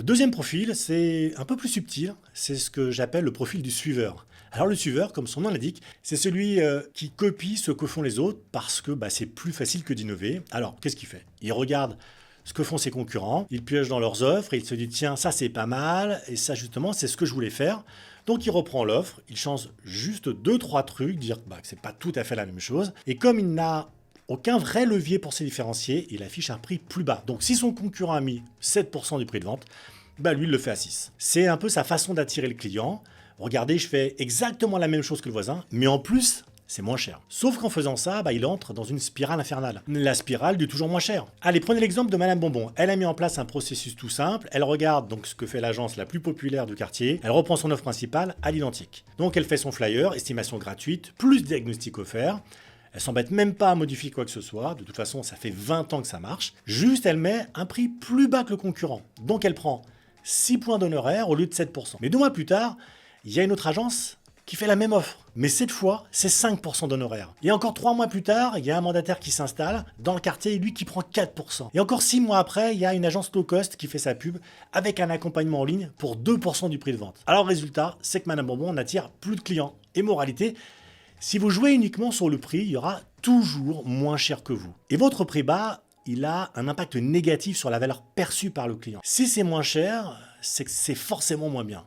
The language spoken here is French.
Le deuxième profil, c'est un peu plus subtil, c'est ce que j'appelle le profil du suiveur. Alors le suiveur, comme son nom l'indique, c'est celui qui copie ce que font les autres parce que c'est plus facile que d'innover. Alors qu'est-ce qu'il fait? Il regarde ce que font ses concurrents, il pioche dans leurs offres et il se dit tiens ça c'est pas mal et ça justement c'est ce que je voulais faire. Donc il reprend l'offre, il change juste deux trois trucs, dire que c'est pas tout à fait la même chose et comme il n'a aucun vrai levier pour se différencier, il affiche un prix plus bas. Donc si son concurrent a mis 7% du prix de vente, lui il le fait à 6. C'est un peu sa façon d'attirer le client. Regardez, je fais exactement la même chose que le voisin, mais en plus, c'est moins cher. Sauf qu'en faisant ça, il entre dans une spirale infernale. La spirale du toujours moins cher. Allez, prenez l'exemple de Madame Bonbon. Elle a mis en place un processus tout simple. Elle regarde donc ce que fait l'agence la plus populaire du quartier. Elle reprend son offre principale à l'identique. Donc elle fait son flyer, estimation gratuite, plus diagnostic offert. Elle s'embête même pas à modifier quoi que ce soit. De toute façon, ça fait 20 ans que ça marche. Juste, elle met un prix plus bas que le concurrent. Donc elle prend 6 points d'honoraires au lieu de 7%. Mais 2 mois plus tard, il y a une autre agence qui fait la même offre. Mais cette fois, c'est 5% d'honoraires. Et encore 3 mois plus tard, il y a un mandataire qui s'installe dans le quartier, lui qui prend 4%. Et encore 6 mois après, il y a une agence low cost qui fait sa pub avec un accompagnement en ligne pour 2% du prix de vente. Alors résultat, c'est que Madame Bonbon n'attire plus de clients. Et moralité, si vous jouez uniquement sur le prix, il y aura toujours moins cher que vous. Et votre prix bas, il a un impact négatif sur la valeur perçue par le client. Si c'est moins cher, c'est que c'est forcément moins bien.